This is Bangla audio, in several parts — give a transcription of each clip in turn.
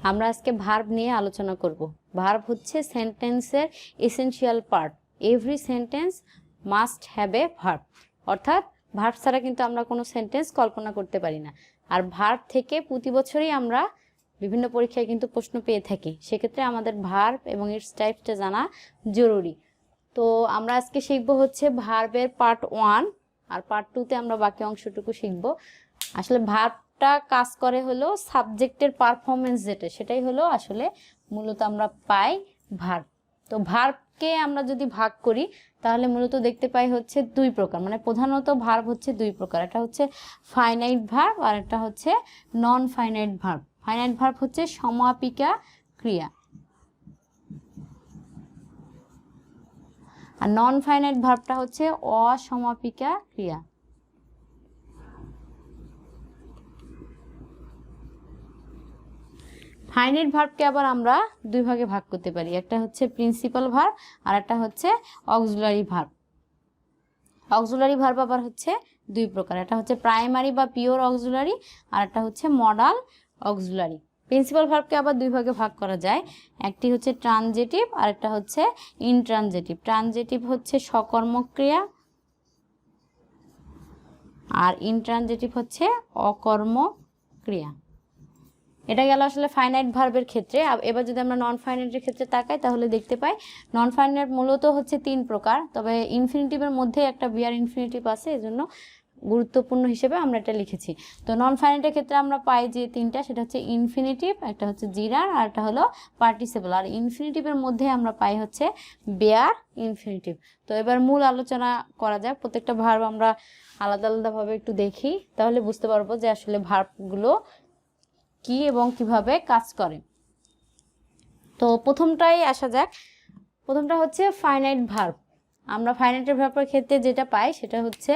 আমরা আজকে ভার্ব নিয়ে আলোচনা করব। ভার্ব হচ্ছে সেন্টেন্সের essential part. Every sentence must have a verb, অর্থাৎ ভার্ব ছাড়া কিন্তু আমরা কোনো সেন্টেন্স কল্পনা করতে পারি না। আর ভার্ব থেকে প্রতি বছরই আমরা বিভিন্ন পরীক্ষায় কিন্তু প্রশ্ন পেয়ে থাকি, সেক্ষেত্রে আমাদের ভার্ব এবং ইটস টাইপসটা জানা জরুরি। তো আমরা আজকে শিখব হচ্ছে ভার্বের পার্ট 1, আর পার্ট 2তে আমরা বাকি অংশটুকু শিখব। আসলে ভার্বটা কাজ করে হলো সাবজেক্টের পারফরমেন্স, যেটা সেটাই হলো আসলে মূলত আমরা পাই ভার্ব। তো ভার্বকে আমরা যদি ভাগ করি তাহলে মূলত দেখতে পাই হচ্ছে দুই প্রকার, মানে প্রধানত ভার্ব হচ্ছে দুই প্রকার। একটা হচ্ছে ফাইনাইট ভার্ব আর একটা হচ্ছে non finite verb. Finite verb হচ্ছে সমাপিকা ক্রিয়া, আর নন ফাইনাইট ভার্বটা হচ্ছে অসমাপিকা ক্রিয়া। ফাইনাইট ভার্বকে আবার আমরা দুই ভাগে ভাগ করতে পারি, একটা হচ্ছে প্রিন্সিপাল ভার্ব আর একটা হচ্ছে অক্সিলারি ভার্ব। অক্সিলারি ভার্ব আবার হচ্ছে দুই প্রকার, একটা হচ্ছে প্রাইমারি বা পিওর অক্সিলারি আর একটা হচ্ছে মডাল অক্সিলারি। প্রিন্সিপাল ভার্বকে আবার দুই ভাগে ভাগ করা যায়, একটি হচ্ছে ট্রানজিটিভ আর একটা হচ্ছে ইনট্রানজিটিভ। ট্রানজিটিভ হচ্ছে সকর্মক ক্রিয়া আর ইনট্রানজিটিভ হচ্ছে অকর্মক ক্রিয়া। এটা গেল আসলে ফাইনাইট ভার্বের ক্ষেত্রে। এবার যদি আমরা নন ফাইনাইটের ক্ষেত্রে তাকাই তাহলে দেখতে পাই নন ফাইনাইট মূলত হচ্ছে তিন প্রকার, তবে ইনফিনিটিভের মধ্যে একটা বিয়ার ইনফিনিটিভ আছে, এজন্য গুরুত্বপূর্ণ হিসেবে আমরা এটা লিখেছি। তো নন ফাইনাইটের ক্ষেত্রে আমরা পাই যে তিনটা, সেটা হচ্ছে ইনফিনিটিভ, একটা হচ্ছে জিরার আর একটা হলো পার্টিসিপল। আর ইনফিনিটিভের মধ্যে আমরা পাই হচ্ছে বেয়ার ইনফিনিটিভ। তো এবার মূল আলোচনা করা যায়, প্রত্যেকটা ভার্ব আমরা আলাদা আলাদাভাবে একটু দেখি, তাহলে বুঝতে পারবো যে আসলে ভার্বগুলো কি এবং কিভাবে কাজ করে। তো প্রথমটাই আসা যাক। প্রথমটা হচ্ছে ফাইনাইট ভার্ব। আমরা ফাইনাইট ভার্বের ক্ষেত্রে যেটা পাই সেটা হচ্ছে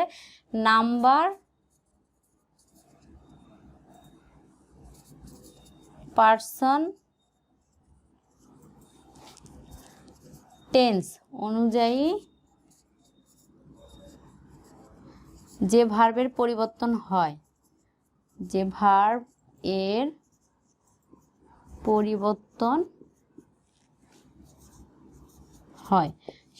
নাম্বার, পার্সন, টেন্স অনুযায়ী যে ভার্বের পরিবর্তন হয়, যে ভার্ব এর পরিবর্তন হয়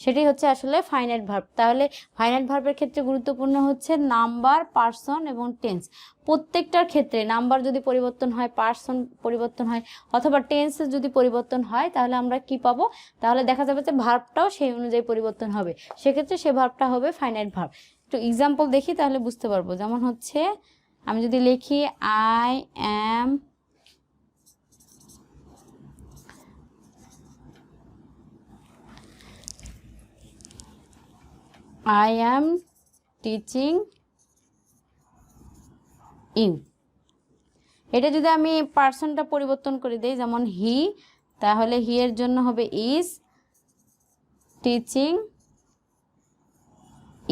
সেটাই হচ্ছে আসলে ফাইনাইট ভার্ব। তাহলে ফাইনাইট ভার্বের ক্ষেত্রে গুরুত্বপূর্ণ হচ্ছে নাম্বার, পার্সন এবং টেন্স। প্রত্যেকটার ক্ষেত্রে নাম্বার যদি পরিবর্তন হয়, পার্সন পরিবর্তন হয় অথবা টেন্সের যদি পরিবর্তন হয়, তাহলে আমরা কি পাবো, তাহলে দেখা যাবে যে ভার্বটাও সেই অনুযায়ী পরিবর্তন হবে, সেক্ষেত্রে সে ভার্বটা হবে ফাইনাইট ভার্ব। একটু এক্সাম্পল দেখি তাহলে বুঝতে পারবো। যেমন হচ্ছে আমি যদি লিখি I am teaching you, এটা যদি আমি পার্সনটা পরিবর্তন করে দেই, যেমন হি, তাহলে হি এর জন্য হবে ইজ টিচিং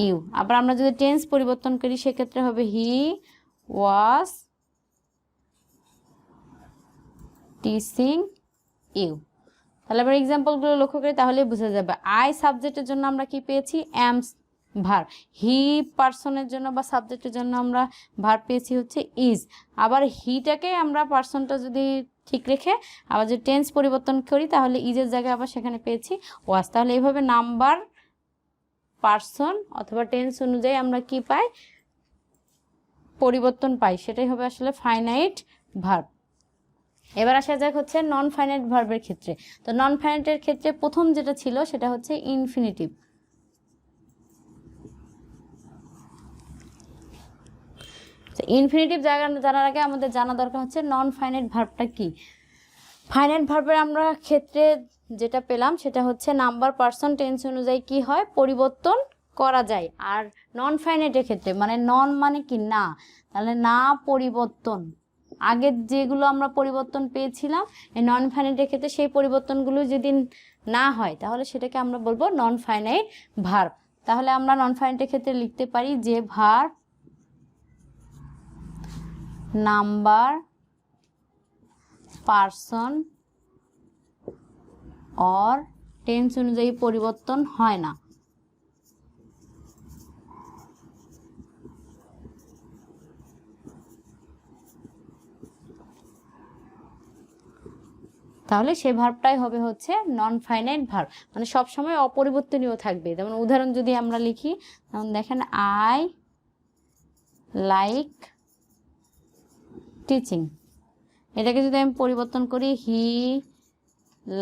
ইউ। আবার আমরা যদি টেন্স পরিবর্তন করি সেক্ষেত্রে হবে হি ওয়াজ টিচিং ইউ। তাহলে আবার এক্সাম্পলগুলো লক্ষ্য করি তাহলে বোঝা যাবে। আই সাবজেক্টের জন্য আমরা কি পেয়েছি, অ্যাম ভার্ব। হি পার্সনের জন্য বা সাবজেক্টের জন্য আমরা ভার্ব পেয়েছি হচ্ছে ইজ। আবার হিটাকে আমরা পার্সনটা যদি ঠিক রেখে আবার যদি টেন্স পরিবর্তন করি তাহলে ইজের জায়গায় আবার সেখানে পেয়েছি ওয়াজ। তাহলে এইভাবে নাম্বার, পার্সন অথবা টেন্স অনুযায়ী আমরা কি পাই, পরিবর্তন পাই, সেটাই হবে আসলে ফাইনাইট ভার্ব। এবার আসা যাক হচ্ছে নন ফাইনাইট ভার্বের ক্ষেত্রে। তো নন ফাইনাইটের ক্ষেত্রে প্রথম যেটা ছিল সেটা হচ্ছে ইনফিনিটিভ। ইনফিনিটিভ জানার আগে আমাদের জানা দরকার হচ্ছে নন ফাইনাইট ভার্বটা কি। ফাইনাইট ভার্বের আমরা ক্ষেত্রে যেটা পেলাম সেটা হচ্ছে নাম্বার, পার্সন, টেন্স অনুযায়ী কি হয়, পরিবর্তন করা যায়। আর নন ফাইনাইটের ক্ষেত্রে মানে নন মানে কি না, তাহলে না পরিবর্তন, আগের যেগুলো আমরা পরিবর্তন পেয়েছিলাম এই নন ফাইনাইটের ক্ষেত্রে সেই পরিবর্তনগুলো যদি না হয় তাহলে সেটাকে আমরা বলবো নন ফাইনাইট ভার্ব। তাহলে আমরা নন ফাইনাইটের ক্ষেত্রে লিখতে পারি যে ভার্ব নাম্বার, পার্সন और টেন্স অনুযায়ী পরিবর্তন হয় না। তাহলে সেই ভার্বটাই হবে হচ্ছে নন ফাইনাইট ভার্ব, মানে সবসময় অপরিবর্তনীয় থাকবে। যেমন উদাহরণ যদি আমরা লিখি, যেমন দেখেন আই লাইক টিচিং, এটাকে যদি আমি পরিবর্তন করি হি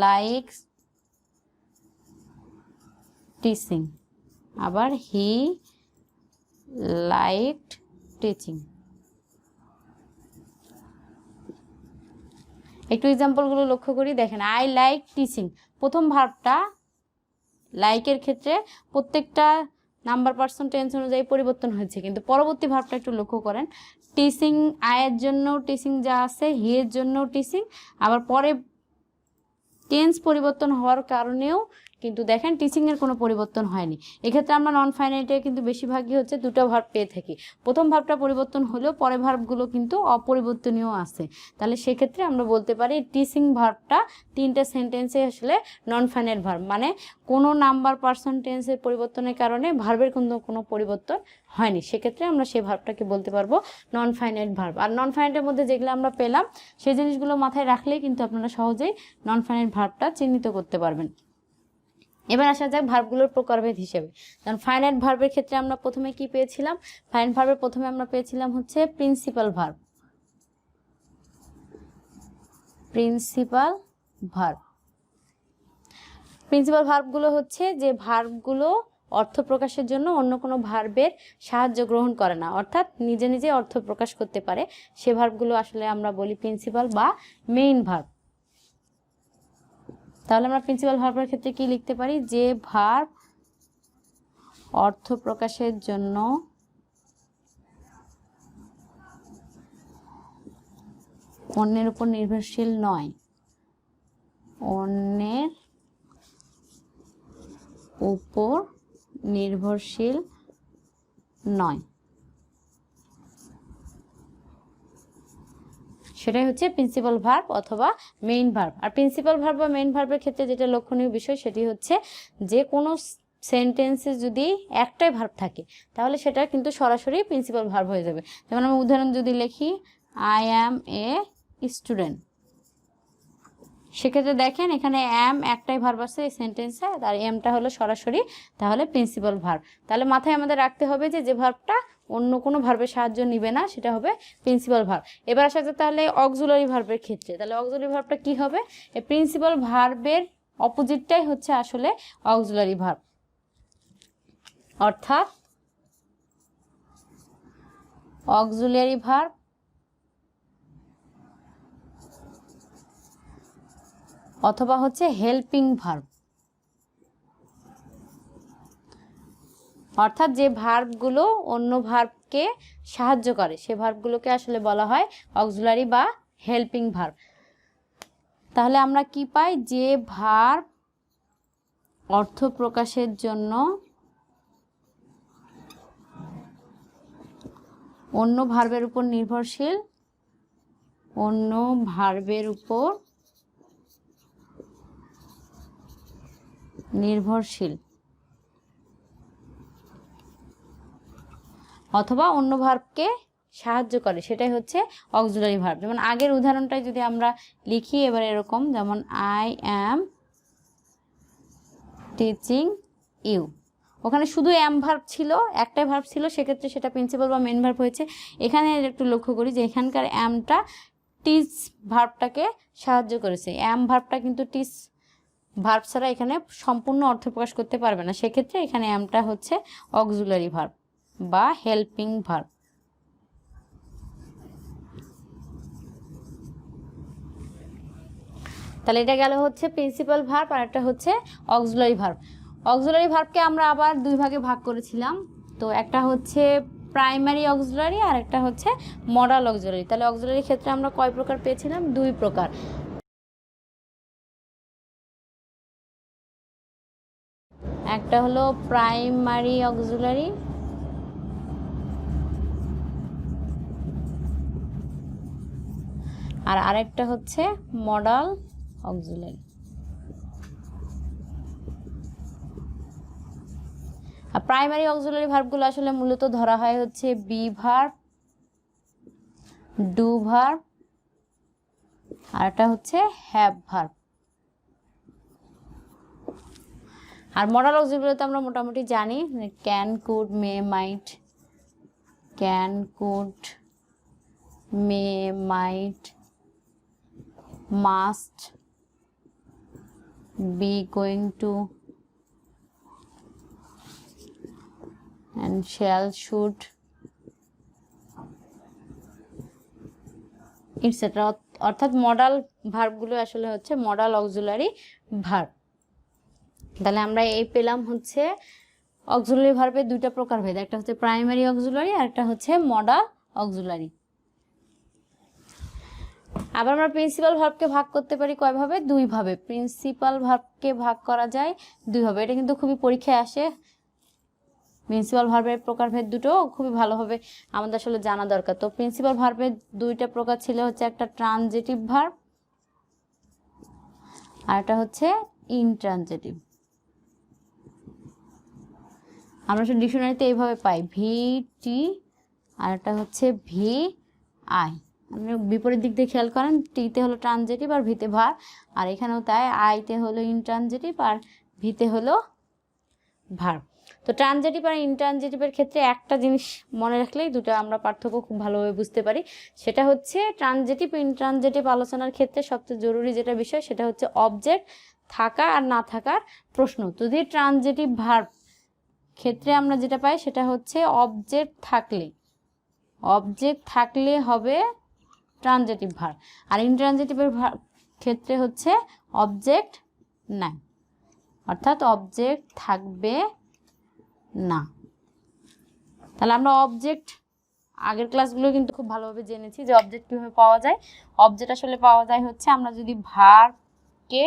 লাইকস টিচিং, আবার হি লাইকড টিচিং। একটু এক্সাম্পলগুলো লক্ষ্য করি, দেখেন আই লাইক টিচিং, প্রথম ভার্বটা লাইকের ক্ষেত্রে প্রত্যেকটা নাম্বার পার্সন টেন্স অনুযায়ী পরিবর্তন হয়েছে, কিন্তু পরবর্তী ভার্বটা একটু লক্ষ্য করেন, টিচিং আয়ের জন্য টিচিং যা আছে, হি এর জন্য টিচিং, আবার পরে টেন্স পরিবর্তন হওয়ার কারণেও কিন্তু দেখেন টিচিং এর কোনো পরিবর্তন হয়নি। এক্ষেত্রে আমরা নন ফাইনাইটে কিন্তু বেশিরভাগই হচ্ছে দুটো ভার্ব পেয়ে থাকি, প্রথম ভার্বটা পরিবর্তন হলেও পরের ভার্বগুলো কিন্তু অপরিবর্তনীয় আছে। তাহলে সেক্ষেত্রে আমরা বলতে পারি টিচিং ভার্বটা তিনটা সেন্টেন্সে আসলে নন ফাইনাইট ভার্ব, মানে কোনো নাম্বার পার্সন টেন্সের পরিবর্তনের কারণে ভার্বের কোনো পরিবর্তন হয়নি, সেক্ষেত্রে আমরা সেই ভার্বটাকে বলতে পারবো নন ফাইনাইট ভার্ব। আর নন ফাইনাইটের মধ্যে যেগুলো আমরা পেলাম সেই জিনিসগুলো মাথায় রাখলেই কিন্তু আপনারা সহজেই নন ফাইনাইট ভার্বটা চিহ্নিত করতে পারবেন। এবার আসা যাক ভার্বগুলোর প্রকারভেদ হিসেবে। যেমন ফাইনাইট ভার্বের ক্ষেত্রে আমরা প্রথমে কি পেয়েছিলাম, ফাইনাইট ভার্বের প্রথমে আমরা পেয়েছিলাম হচ্ছে principal verb. Principal verb, principal ভার্বগুলো হচ্ছে যে ভার্বগুলো অর্থ প্রকাশের জন্য অন্য কোনো ভার্বের সাহায্য গ্রহণ করে না, অর্থাৎ নিজে নিজে অর্থ প্রকাশ করতে পারে, সে ভার্বগুলো আসলে আমরা বলি প্রিন্সিপাল বা মেইন ভার্ব। তাহলে আমরা প্রিন্সিপাল ভার্বের ক্ষেত্রে কি লিখতে পারি, যে ভার্ব অর্থ প্রকাশের জন্য অন্যের উপর নির্ভরশীল নয়, অন্যের উপর নির্ভরশীল নয়, সেটাই হচ্ছে প্রিন্সিপাল ভার্ব অথবা মেইন ভার্ব। আর প্রিন্সিপাল ভার্ব বা মেইন ভার্বের ক্ষেত্রে যেটা লক্ষণীয় বিষয় সেটি হচ্ছে যে কোনো সেন্টেন্সে যদি একটাই ভার্ব থাকে তাহলে সেটা কিন্তু সরাসরি প্রিন্সিপাল ভার্ব হয়ে যাবে। যেমন আমি উদাহরণ যদি লিখি আই অ্যাম এ স্টুডেন্ট, সেক্ষেত্রে দেখেন এখানে অ্যাম একটাই ভার্ব আছে এই সেন্টেন্সে, আর এমটা হলো সরাসরি তাহলে প্রিন্সিপাল ভার্ব। তাহলে মাথায় আমাদের রাখতে হবে যে ভার্বটা অন্য কোনো ভার্বের সাহায্য নিবে না সেটা হবে প্রিন্সিপাল ভার্ব। এবার আসা যাক তাহলে অক্সিলারি ভার্বের ক্ষেত্রে, তাহলে অক্সিলারি ভার্বটা কি হবে, এই প্রিন্সিপাল ভার্বের অপোজিটটাই হচ্ছে আসলে অক্সিলারি ভার্ব, অর্থাৎ অক্সিলারি ভার্ব অথবা হচ্ছে হেল্পিং ভার্ব, অর্থাৎ যে ভার্বগুলো অন্য ভার্বকে সাহায্য করে সে ভার্বগুলোকে আসলে বলা হয় অক্সিলারি বা হেল্পিং ভার্ব। তাহলে আমরা কি পাই, যে ভার্ব অর্থ প্রকাশের জন্য অন্য ভার্বের উপর নির্ভরশীল, অন্য ভার্বের উপর নির্ভরশীল অথবা অন্য ভার্বকে সাহায্য করে সেটাই হচ্ছে অক্সিলারি ভার্ব। যেমন আগের উদাহরণটাই যদি আমরা লিখি এবার এরকম, যেমন আই অ্যাম টিচিং ইউ, ওখানে শুধু অ্যাম ভার্ব ছিল, একটাই ভার্ব ছিল, সেক্ষেত্রে সেটা প্রিন্সিপাল বা মেন ভার্ব হয়েছে। এখানে একটু লক্ষ্য করি যে এখানকার অ্যামটা টিচ ভার্বটাকে সাহায্য করেছে, অ্যাম ভার্বটা কিন্তু টিচ ভার্ব ছাড়া এখানে সম্পূর্ণ অর্থ প্রকাশ করতে পারবে না, সেক্ষেত্রে এখানে অ্যামটা হচ্ছে অক্সিলারি ভার্ব বা হেল্পিং ভার্ব। তাহলে এটা গেল হচ্ছে প্রিন্সিপাল ভার্ব আর একটা হচ্ছে অক্সিলারি ভার্ব। অক্সিলারি ভার্বকে আমরা আবার দুই ভাগে ভাগ করেছিলাম, তো একটা হচ্ছে প্রাইমারি অক্সিলারি আর একটা হচ্ছে মডাল অক্সিলারি। তাহলে অক্সিলারির ক্ষেত্রে আমরা কয় প্রকার পেয়েছিলাম, দুই প্রকার, একটা হলো প্রাইমারি অক্সিলারি আর আরেকটা হচ্ছে মডাল অক্সিলারি। আর প্রাইমারি অক্সিলারি ভার্বগুলো আসলে মূলত ধরা হয় হচ্ছে বি ভার্ব, ডু ভার্ব আর একটা হচ্ছে হ্যাভ ভার্ব। আর মডাল অক্সিলারি তো আমরা মোটামুটি জানি, can, could, may, might, can, could, may, might, must, be, going to, and shall, should, etc. অর্থাৎ মডাল ভার্বগুলো আসলে হচ্ছে মডাল অক্সিলারি ভার্ব। তাহলে আমরা এই পেলাম হচ্ছে অক্সিলারি ভার্বের দুইটা প্রকারভেদ, একটা হচ্ছে প্রাইমারি অক্সিলারি আর একটা হচ্ছে মডাল অক্সিলারি। আবার আমরা প্রিন্সিপাল ভার্বকে ভাগ করতে পারি কয়ভাবে? দুইভাবে। প্রিন্সিপাল ভার্বকে ভাগ করা যায় দুইভাবে, এটা কিন্তু খুবই পরীক্ষায় আসে। প্রিন্সিপাল ভার্বের প্রকারভেদ দুটো খুবই ভালোভাবে আমাদের আসলে জানা দরকার। তো প্রিন্সিপাল ভার্বের দুইটা প্রকার ছিল হচ্ছে একটা ট্রানজিটিভ ভার্ব আর একটা হচ্ছে ইনট্রানজিটিভ। আমরা আসলে ডিকশনারিতে এইভাবে পাই, ভি টি আর একটা হচ্ছে ভি আই। আপনি বিপরীত দিক দিয়ে খেয়াল করেন, টিতে হলো ট্রানজিটিভ আর ভিতে ভার্ব, আর এখানেও তাই, আইতে হলো ইনট্রানজিটিভ আর ভিতে হলো ভার্ব। তো ট্রানজিটিভ আর ইনট্রানজিটিভের ক্ষেত্রে একটা জিনিস মনে রাখলেই দুটো আমরা পার্থক্য খুব ভালোভাবে বুঝতে পারি, সেটা হচ্ছে ট্রানজিটিভ ইনট্রানজিটিভ আলোচনার ক্ষেত্রে সবচেয়ে জরুরি যেটা বিষয় সেটা হচ্ছে অবজেক্ট থাকা আর না থাকার প্রশ্ন। যদি ট্রানজিটিভ ভার্ব ক্ষেত্রে আমরা যেটা পাই সেটা হচ্ছে অবজেক্ট থাকলে হবে ট্রানজিটিভ ভার্ব, আর ইনট্রানজিটিভের ক্ষেত্রে হচ্ছে অবজেক্ট নাই, অর্থাৎ অবজেক্ট থাকবে না। তাহলে আমরা অবজেক্ট আগের ক্লাসগুলো কিন্তু খুব ভালোভাবে জেনেছি যে অবজেক্ট কীভাবে পাওয়া যায়। অবজেক্ট আসলে পাওয়া যায় হচ্ছে আমরা যদি ভার্বকে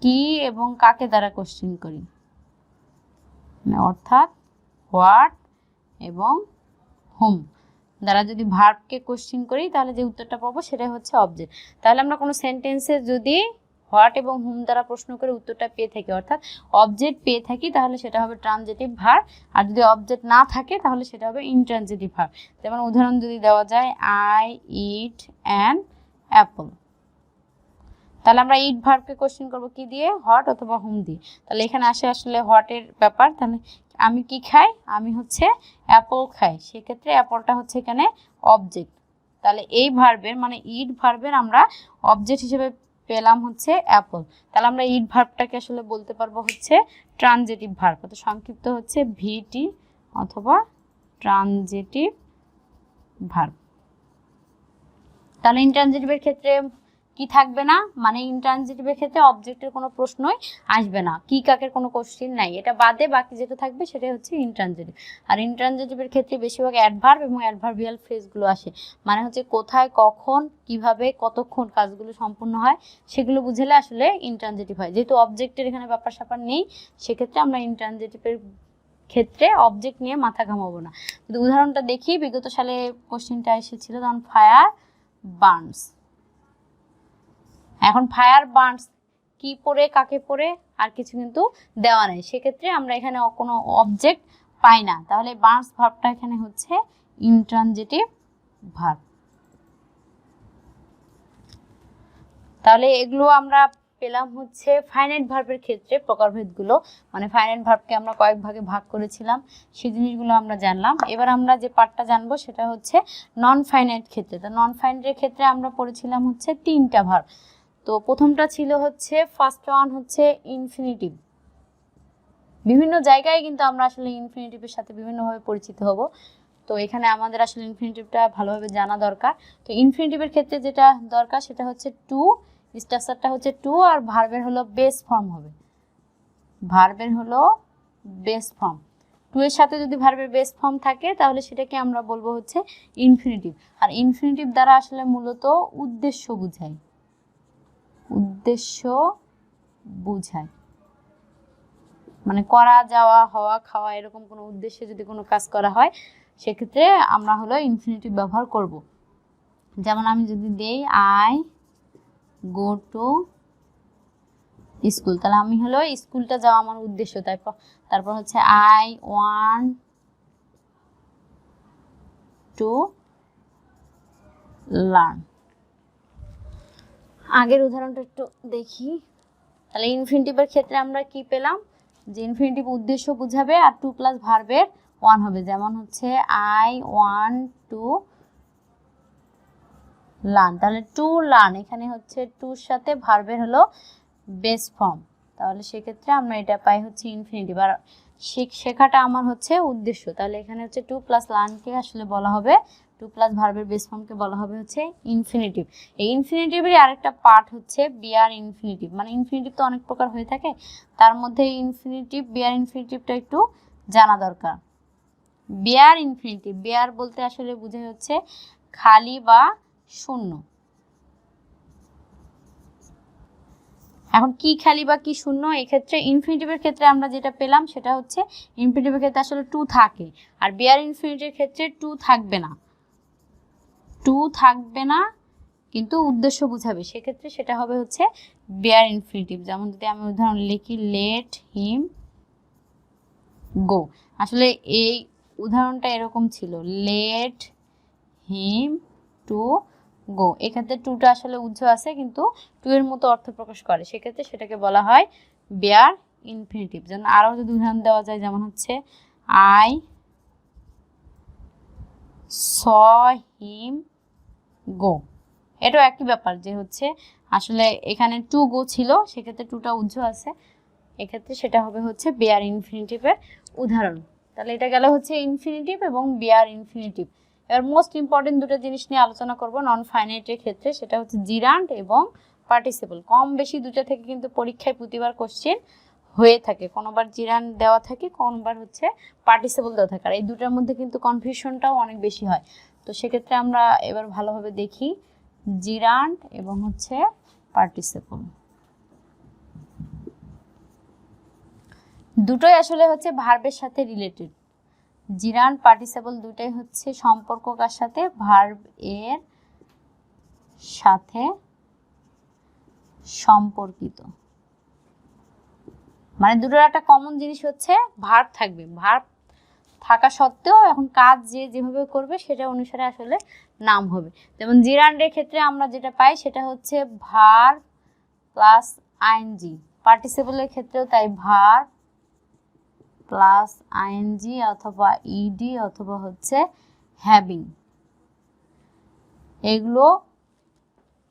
কি এবং কাকে দ্বারা কোশ্চেন করি, অর্থাৎ হোয়াট এবং হুম দ্বারা যদি ভার্বকে কোশ্চেন করি তাহলে যে উত্তরটা পাবো সেটাই হচ্ছে অবজেক্ট। তাহলে আমরা কোনো সেন্টেন্সে যদি হোয়াট এবং হুম দ্বারা প্রশ্ন করে উত্তরটা পেয়ে থাকি, অর্থাৎ অবজেক্ট পেয়ে থাকি, তাহলে সেটা হবে ট্রানজিটিভ ভার্ব। আর যদি অবজেক্ট না থাকে তাহলে সেটা হবে ইনট্রানজিটিভ ভার্ব। যেমন উদাহরণ যদি দেওয়া যায়, আই ইট অ্যান অ্যাপল, তাহলে আমরা ইট ভার্বকে কোশ্চেন করবো কি দিয়ে? হোয়াট অথবা হুম দিয়ে। তাহলে এখানে আসে আসলে হোয়াটের ব্যাপার, তাহলে আমি কি খাই? আমি হচ্ছে অ্যাপল খাই, সেক্ষেত্রে অ্যাপলটা হচ্ছে এখানে অবজেক্ট। তাহলে এই ভার্বের মানে ইট ভার্বের আমরা অবজেক্ট হিসেবে পেলাম হচ্ছে অ্যাপল। তাহলে আমরা ইট ভার্বটাকে আসলে বলতে পারবো হচ্ছে ট্রানজিটিভ ভার্ব, তো সংক্ষিপ্ত হচ্ছে ভিটি অথবা ট্রানজিটিভ ভার্ব। তাহলে ইনট্রানজিটিভের ক্ষেত্রে কি থাকবে না, মানে ইনট্রানজিটিভের ক্ষেত্রে অবজেক্টের কোনো প্রশ্নই আসবে না, কি কাকের কোনো কোশ্চেন নাই, এটা বাদে বাকি যেটা থাকবে সেটাই হচ্ছে ইনট্রানজিটিভ। আর ইনট্রানজিটিভের ক্ষেত্রে বেশিরভাগ অ্যাডভার্ব এবং অ্যাডভার্বিয়াল ফ্রেজগুলো আসে, মানে হচ্ছে কোথায়, কখন, কিভাবে, কতক্ষণ কাজগুলো সম্পূর্ণ হয় সেগুলো বুঝলে আসলে ইনট্রানজিটিভ হয়। যেহেতু অবজেক্টের এখানে ব্যাপার স্যাপার নেই, সেক্ষেত্রে আমরা ইনট্রানজিটিভের ক্ষেত্রে অবজেক্ট নিয়ে মাথা ঘামাবো না। যদি উদাহরণটা দেখি, বিগত সালে কোশ্চেনটা এসেছিল তখন ফায়ার বার্নস। এখন ফায়ার বার্নস কি পড়ে, কাকে পড়ে, আর কিছু কিন্তু দেওয়া নেই, সেক্ষেত্রে আমরা এখানে কোনো অবজেক্ট পাই না, তাহলে বার্নস ভার্বটা এখানে হচ্ছে ইনট্রানজিটিভ ভার্ব। তাহলে এগুলো আমরা পেলাম হচ্ছে ফাইনাইট ভার্বের ক্ষেত্রে প্রকারভেদগুলো, মানে ফাইনাইট ভার্বকে আমরা কয়েক ভাগে ভাগ করেছিলাম, সেই জিনিসগুলো আমরা জানলাম। এবার আমরা যে পার্টটা জানবো সেটা হচ্ছে নন ফাইনাইট ক্ষেত্রে। তো নন ফাইনাইটের ক্ষেত্রে আমরা পড়েছিলাম হচ্ছে তিনটা ভার্ব। তো প্রথমটা ছিল হচ্ছে ফার্স্ট ওয়ান হচ্ছে ইনফিনিটিভ। বিভিন্ন জায়গায় কিন্তু আমরা আসলে ইনফিনিটিভের সাথে বিভিন্নভাবে পরিচিত হব, তো এখানে আমাদের আসলে ইনফিনিটিভটা ভালোভাবে জানা দরকার। তো ইনফিনিটিভের ক্ষেত্রে যেটা দরকার সেটা হচ্ছে টু, স্ট্রাকচারটা হচ্ছে টু, আর ভার্বের হলো বেস ফর্ম হবে, ভার্বের হলো বেস ফর্ম। টু এর সাথে যদি ভার্বের বেস ফর্ম থাকে তাহলে সেটাকে আমরা বলবো হচ্ছে ইনফিনিটিভ। আর ইনফিনিটিভ দ্বারা আসলে মূলত উদ্দেশ্য বুঝায়, উদ্দেশ্য বুঝায়, মানে করা, যাওয়া, হওয়া, খাওয়া, এরকম কোনো উদ্দেশ্যে যদি কোনো কাজ করা হয় সেক্ষেত্রে আমরা হলো ইনফিনিটিভ ব্যবহার করব। যেমন আমি যদি দেই আই গো টু স্কুল, তাহলে আমি হলো স্কুলটা যাওয়া আমার উদ্দেশ্য, তারপর হচ্ছে আই ওয়ান্ট টু লার্ন। আগের উদাহরণটা একটু দেখি, তাহলে ইনফিনিটিভের ক্ষেত্রে আমরা কি পেলাম, যে ইনফিনিটিভ উদ্দেশ্য বুঝাবে আর টু প্লাস ভার্বের ওয়ান হবে, যেমন হচ্ছে আই ওয়ান্ট টু লার্ন, তাহলে টু লার্ন এখানে হচ্ছে টুর সাথে ভার্বের হলো বেস ফর্ম, তাহলে সেক্ষেত্রে আমরা এটা পাই হচ্ছে ইনফিনিটিভ। আর শেখাটা আমার হচ্ছে উদ্দেশ্য, তাহলে এখানে হচ্ছে টু প্লাস লার্নকে আসলে বলা হবে, টু প্লাস ভার্বের বেস ফর্মকে বলা হবে হচ্ছে ইনফিনিটিভ। এই ইনফিনিটিভেরই আরেকটা পার্ট হচ্ছে বিআর ইনফিনিটিভ, মানে ইনফিনিটিভ তো অনেক প্রকার হয়ে থাকে, তার মধ্যে ইনফিনিটিভ বিআর ইনফিনিটিভটা একটু জানা দরকার। বিআর ইনফিনিটিভ, বিআর বলতে আসলে বোঝায় হচ্ছে খালি বা শূন্য। এখন কি খালি বা কি শূন্য, এক্ষেত্রে ইনফিনিটিভের ক্ষেত্রে আমরা যেটা পেলাম সেটা হচ্ছে ইনফিনিটিভের ক্ষেত্রে আসলে টু থাকে, আর বিআর ইনফিনিটিভের ক্ষেত্রে টু থাকবে না, টু থাকবে না কিন্তু উদ্দেশ্য বুঝাবে, সেক্ষেত্রে সেটা হবে হচ্ছে বিআর ইনফিনিটিভ। যেমন যদি আমি উদাহরণ লিখি, লেট হিম গো, আসলে এই উদাহরণটা এরকম ছিল, লেট হিম টু গো, এক্ষেত্রে টুটা আসলে উজ্জ্ব আছে কিন্তু টু এর মতো অর্থ প্রকাশ করে, সেক্ষেত্রে সেটাকে বলা হয় বিআর ইনফিনিটিভ। যেমন আরও যদি উদাহরণ দেওয়া যায়, যেমন হচ্ছে আই স হিম গো, এটাও একই ব্যাপার যে হচ্ছে আসলে এখানে টু গো ছিল, সেক্ষেত্রে টুটা উজ্জ্ব আছে, এক্ষেত্রে সেটা হবে হচ্ছে বিআর ইনফিনিটিভের উদাহরণ। তাহলে এটা গেল হচ্ছে ইনফিনিটিভ এবং বিআর ইনফিনিটিভ। এবার মোস্ট ইম্পর্টেন্ট দুটো জিনিস নিয়ে আলোচনা করব নন ফাইনাইটের ক্ষেত্রে, সেটা হচ্ছে জিরান্ড এবং পার্টিসিপল। কম বেশি দুটো থেকে কিন্তু পরীক্ষায় প্রতিবার কোশ্চেন হয়ে থাকে, কোনোবার জিরান্ড দেওয়া থাকে, কোনোবার হচ্ছে পার্টিসিপল দেওয়া থাকে, আর এই দুটার মধ্যে কিন্তু কনফিউশনটাও অনেক বেশি হয়। তো সেক্ষেত্রে আমরা এবার ভালোভাবে দেখি জিরান্ড এবং হচ্ছে পার্টিসিপল, দুটোই আসলে হচ্ছে ভার্বের সাথে রিলেটেড। জিরান্ড পার্টিসিপল দুটোই হচ্ছে সম্পর্ক কার সাথে, ভার্ব এর সাথে সম্পর্কিত, মানে দুটোর একটা কমন জিনিস হচ্ছে ভার্ব থাকবে, ভার্ব থাকা সত্ত্বেও এখন কাজ যে যেভাবে করবে সেটা অনুসারে আসলে নাম হবে। যেমন জিরান্ডের ক্ষেত্রে আমরা যেটা পাই সেটা হচ্ছে ভার্ব প্লাস আইএনজি, পার্টিসিপলের ক্ষেত্রেও তাই ভার্ব প্লাস আইএনজি অথবা ইডি অথবা হচ্ছে হ্যাভিং, এগুলো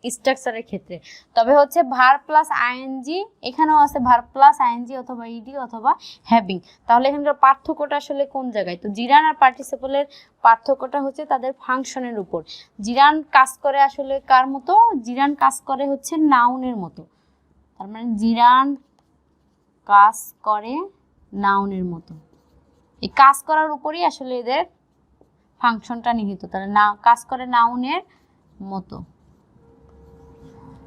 স্ট্রাকচারের ক্ষেত্রে। তবে হচ্ছে ভার্ব প্লাস আইএনজি, এখানেও আছে ভার্ব প্লাস আইএনজি অথবা ইডি অথবা হ্যাভিং। তাহলে এখানকার পার্থক্যটা আসলে কোন জায়গায়, তো জিরান আর পার্টিসিপলের পার্থক্যটা হচ্ছে তাদের ফাংশনের উপর। জিরান কাজ করে আসলে কার মতো, জিরান কাজ করে হচ্ছে নাউনের মতো, তার মানে জিরান কাজ করে নাউনের মতো, এই কাজ করার উপরই আসলে এদের ফাংশনটা নিহিত, তাহলে না কাজ করে নাউনের মতো।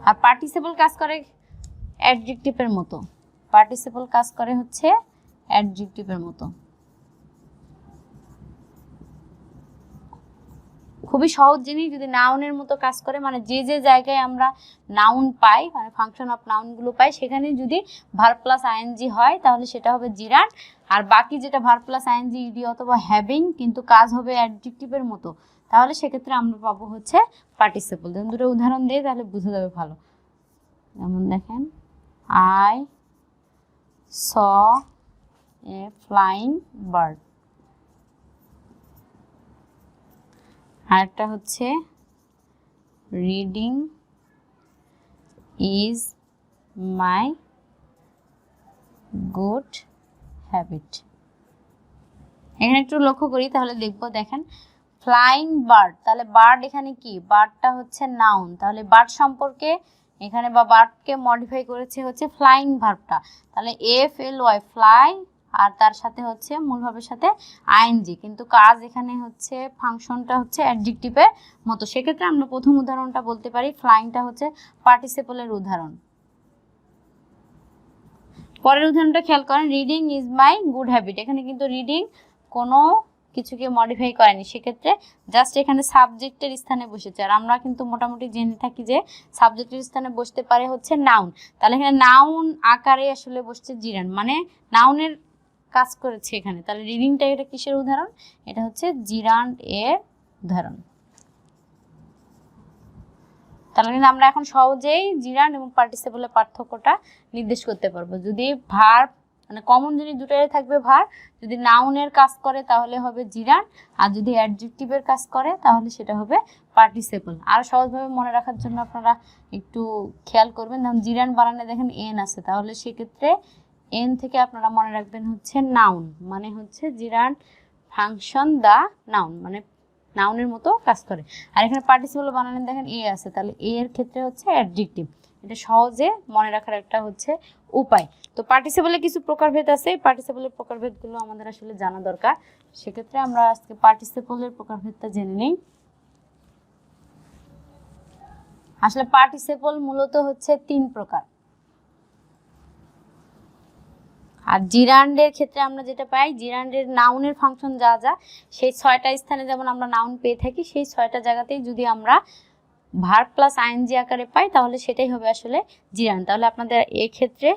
আর পার্টিসিপল কাজ করে অ্যাডজেক্টিভের মতো, পার্টিসিপল কাজ করে হচ্ছে অ্যাডজেক্টিভের মতো। খুবই সহজ জিনিস, যদি নাউনের মতো কাজ করে মানে যে যে জায়গায় আমরা নাউন পাই, মানে ফাংশন অফ নাউনগুলো পাই, সেখানে যদি ভার্ব প্লাস আইএনজি হয় তাহলে সেটা হবে জিরান, আর বাকি যেটা ভার্ব প্লাস আইএনজি ইডি অথবা হ্যাভিং কিন্তু কাজ হবে অ্যাডজেক্টিভের মতো, তাহলে সেক্ষেত্রে আমরা পাবো হচ্ছে পার্টিসিপল। যেমন দুটো উদাহরণ দিয়ে তাহলে বুঝে যাবে ভালো। যেমন দেখেন, I saw A flying bird, আরেকটা হচ্ছে reading is my good habit. এখানে একটু লক্ষ্য করি তাহলে দেখবো, দেখেন ফ্লাইং বার্ড, তাহলে বার্ড এখানে কি, বার্ডটা হচ্ছে নাউন, তাহলে বার্ড সম্পর্কে এখানে বা বার্ডকে মডিফাই করেছে হচ্ছে ফ্লাইং ভার্বটা, তাহলে এফ এল ওয়াই ফ্লাই, আর তার সাথে হচ্ছে মূল ভার্বের সাথে আইএনজি, কিন্তু কাজ এখানে হচ্ছে ফাংশনটা হচ্ছে অ্যাডজেক্টিভের মতো। সেক্ষেত্রে আমরা প্রথম উদাহরণটা বলতে পারি ফ্লাইংটা হচ্ছে পার্টিসিপলের উদাহরণ। পরের উদাহরণটা খেয়াল করেন, reading is my good habit, এখানে কিন্তু রিডিং কোনো কিছুকে মডিফাই করেনি, সেক্ষেত্রে জাস্ট এখানে সাবজেক্টের স্থানে বসেছে, আর আমরা কিন্তু মোটামুটি জেনে থাকি যে সাবজেক্টের স্থানে বসতে পারে হচ্ছে নাউন, তাহলে এখানে নাউন আকারে আসলে বসছে জিরান, মানে নাউনের কাজ করেছে এখানে, তাহলে রিডিংটা এটা কিসের উদাহরণ, এটা হচ্ছে জিরান্ড এর উদাহরণ। তাহলে কিন্তু আমরা এখন সহজেই জিরান্ড এবং পার্টিসিপলের পার্থক্যটা নির্দেশ করতে পারবো। যদি ভার্ব মানে কমন জিনিস দুটোই থাকবে ভার্ব, যদি নাউনের কাজ করে তাহলে হবে জিরান্ড, আর যদি অ্যাডজেক্টিভের কাজ করে তাহলে সেটা হবে পার্টিসিপল। আর সহজভাবে মনে রাখার জন্য আপনারা একটু খেয়াল করবেন, যেমন জিরান্ড বানানে দেখেন এন আছে, তাহলে সেক্ষেত্রে এন থেকে আপনারা মনে রাখবেন হচ্ছে নাউন, মানে হচ্ছে জিরান্ড ফাংশন দা নাউন, মানে নাউনের মতো কাজ করে। আর এখানে পার্টিসিপল বানানে দেখেন এ আছে, তাহলে এ এর ক্ষেত্রে হচ্ছে অ্যাডজেক্টিভ। এটা সহজে মনে রাখার একটা হচ্ছে উপায়। তো পার্টিসিপলের কিছু প্রকারভেদ আছে, পার্টিসিপলের প্রকারভেদগুলো আমাদের আসলে জানা দরকার। সেক্ষেত্রে আমরা আজকে পার্টিসিপলের প্রকারভেদটা জেনে নিই। আসলে পার্টিসিপল মূলত হচ্ছে 3 প্রকার। আর জিরান্ডের ক্ষেত্রে আমরা যেটা পাই, জিরান্ডের নাউনের ফাংশন যা যা সেই 6টা স্থানে যেমন আমরা নাউন পেয়ে থাকি, সেই 6টা জায়গাতেই যদি আমরা ভার্ব প্লাস আইএনজি আকারে পাই তাহলে সেটাই হবে আসলে জিরান্ড। তাহলে আপনাদের এই ক্ষেত্রে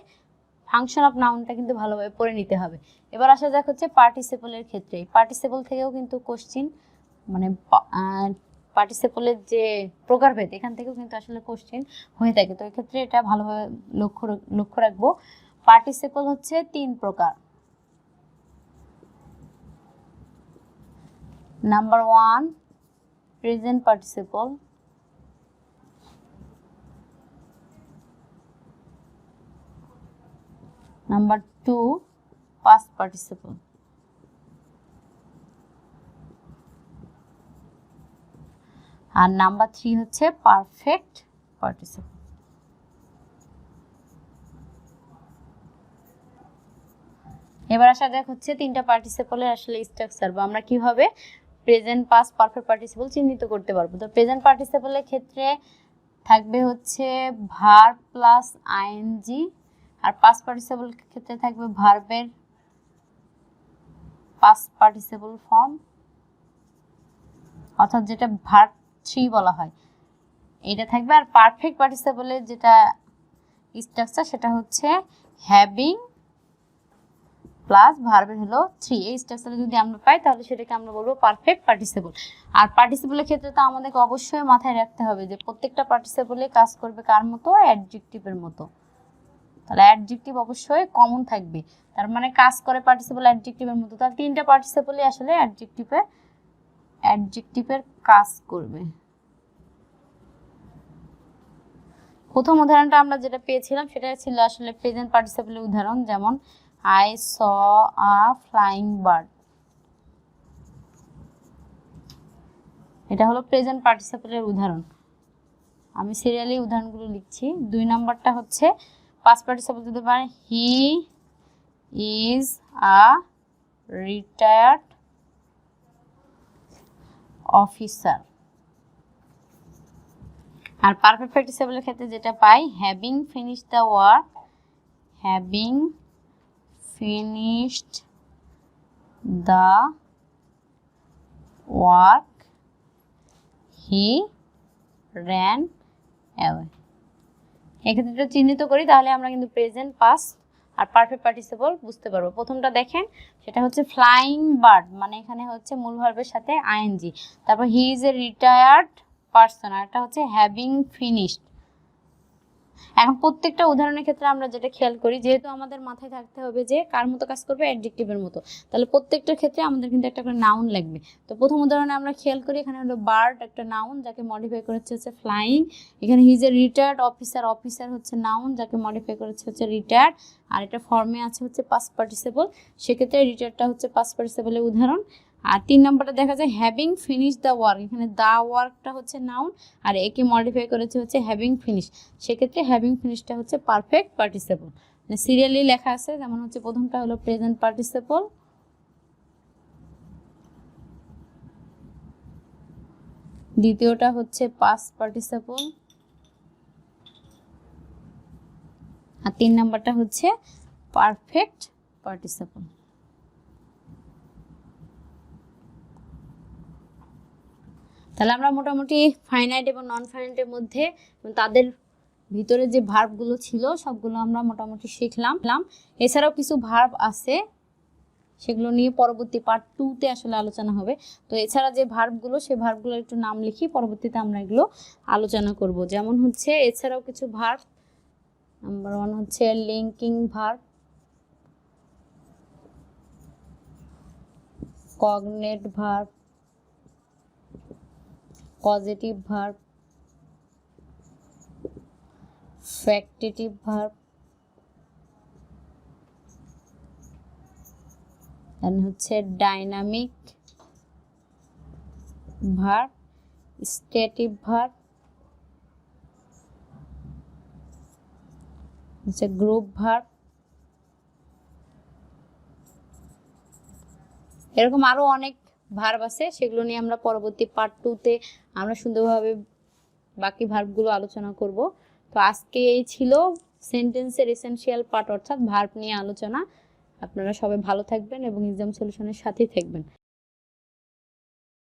ফাংশন অফ নাউনটা কিন্তু ভালোভাবে পড়ে নিতে হবে। এবার আসা যাক হচ্ছে পার্টিসিপলের ক্ষেত্রে। পার্টিসিপল থেকেও কিন্তু কোশ্চিন, মানে পার্টিসিপলের যে প্রকারভেদ এখান থেকেও কিন্তু আসলে কোশ্চিন হয়ে থাকে। তো এক্ষেত্রে এটা ভালোভাবে লক্ষ্য রাখবো। পার্টিসিপল হচ্ছে 3 প্রকার। Number 1 present participle, number 2 past participle, আর নাম্বার 3 হচ্ছে পারফেক্ট পার্টিসিপল। এবার আসা যাক হচ্ছে 3টা পার্টিসিপলের আসলে স্ট্রাকচার, বা আমরা কিভাবে প্রেজেন্ট পাস্ট পারফেক্ট পার্টিসিপল চিহ্নিত করতে পারবো। তো প্রেজেন্ট পার্টিসিপলের ক্ষেত্রে থাকবে হচ্ছে ভার্ব প্লাস আইএনজি, আর পাস্ট পার্টিসিপল ক্ষেত্রে থাকবে ভার্বের পাস্ট পার্টিসিপল ফর্ম, অর্থাৎ যেটা ভার্ব 3 বলা হয় এটা থাকবে। আর পারফেক্ট পার্টিসিপলের যেটা স্ট্রাকচার সেটা হচ্ছে হ্যাভিং প্লাস ভার্বের হলো 3। এই স্ট্রাকচারে যদি আমরা পাই তাহলে সেটাকে আমরা বলবো পারফেক্ট পার্টিসিপল। আর পার্টিসিপলের ক্ষেত্রে তো আমাদেরকে অবশ্যই মাথায় রাখতে হবে যে প্রত্যেকটা পার্টিসিপলে কাজ করবে কার মতো, অ্যাডজেক্টিভের মতো। তাহলে অ্যাডজেক্টিভ অবশ্যই কমন থাকবে, তার মানে কাজ করে পার্টিসিপল অ্যাডজেক্টিভের মতো। তাহলে 3টা পার্টিসিপলে আসলে অ্যাডজেক্টিভের কাজ করবে। প্রথম উদাহরণটা আমরা যেটা পেয়েছিলাম সেটা ছিল আসলে প্রেজেন্ট পার্টিসিপলের উদাহরণ, যেমন I saw a flying bird। এটা হলো প্রেজেন্ট পার্টিসিপলের উদাহরণ। আমি সিরিয়ালি উদাহরণগুলো লিখছি। 2 নম্বরটা হচ্ছে পাস্ট পার্টিসিপল দিতে পারে, he is a retired officer. আর পারফেক্ট পার্টিসিপলের ক্ষেত্রে যেটা পাই, having finished the work, having finished the work, he ran away। এক্ষেত্রে চিহ্নিত করি তাহলে আমরা কিন্তু প্রেজেন্ট পাস্ট আর পারফেক্ট পার্টিসিপল বুঝতে পারবো। প্রথমটা দেখেন, সেটা হচ্ছে ফ্লাইং বার্ড, মানে এখানে হচ্ছে মূল ভার্বের সাথে আইএনজি। তারপর he is a retired person, আর এটা হচ্ছে হ্যাভিং ফিনিশড। এখন প্রত্যেকটা উদাহরণের ক্ষেত্রে আমরা যেটা খেয়াল করি, যেহেতু আমাদের মাথায় থাকতে হবে যে কার মতো কাজ করবে, অ্যাডজেক্টিভের মতো, তাহলে প্রত্যেকটার ক্ষেত্রে আমাদের কিন্তু একটা করে নাউন লাগবে। তো প্রথম উদাহরণে আমরা খেয়াল করি, এখানে হলো বার্ড একটা নাউন যাকে মডিফাই করেছে হচ্ছে ফ্লাইং। এখানে হি is a retired officer, officer হচ্ছে নাউন যাকে মডিফাই করেছে হচ্ছে রিটায়ার্ড, আর এটা ফর্মে আছে হচ্ছে পাস্ট পার্টিসিপল, সেক্ষেত্রে রিটায়ার্ডটা হচ্ছে পাস্ট পার্টিসিপলের উদাহরণ। আর 3 নম্বরটা দেখা যায় হ্যাভিং ফিনিশ দ্য ওয়ার্ক, এখানে দ্য ওয়ার্কটা হচ্ছে নাউন আর একে মডিফাই করেছে হচ্ছে হ্যাভিং ফিনিশ, সেক্ষেত্রে হ্যাভিং ফিনিশটা হচ্ছে পারফেক্ট পার্টিসিপল। মানে সিরিয়ালি লেখা আছে, যেমন হচ্ছে প্রথমটা হলো প্রেজেন্ট পার্টিসিপল, দ্বিতীয়টা হচ্ছে পাস্ট পার্টিসিপল, আর 3 নম্বরটা হচ্ছে পারফেক্ট পার্টিসিপল। তাহলে আমরা মোটামুটি ফাইনাইট এবং নন ফাইনাইটের মধ্যে তাদের ভিতরে যে ভার্বগুলো ছিল সবগুলো আমরা মোটামুটি শিখলাম। এছাড়াও কিছু ভার্ব আছে সেগুলো নিয়ে পরবর্তী পার্ট 2-তে আসলে আলোচনা হবে। তো এছাড়া যে ভার্বগুলো, সেই ভার্বগুলোর একটু নাম লিখি, পরবর্তীতে আমরা এগুলো আলোচনা করব। যেমন হচ্ছে এছাড়াও কিছু ভার্ব, নাম্বার 1 হচ্ছে linking verb, cognate verb, positive verb, factitive verb, then হচ্ছে ডাইনামিক ভার্ব, স্ট্যাটিক ভার্ব, হচ্ছে গ্রুপ ভার্ব। এরকম আরো অনেক ভার্ব আছে, সেগুলো নিয়ে আমরা পরবর্তী পার্ট 2-তে আমরা সুন্দরভাবে বাকি ভার্বগুলো আলোচনা করব। তো আজকে এই ছিল সেন্টেন্সের এসেনশিয়াল পার্ট অর্থাৎ ভার্ব নিয়ে আলোচনা। আপনারা সবাই ভালো থাকবেন এবং এক্সাম সলিউশনের সাথেই থাকবেন।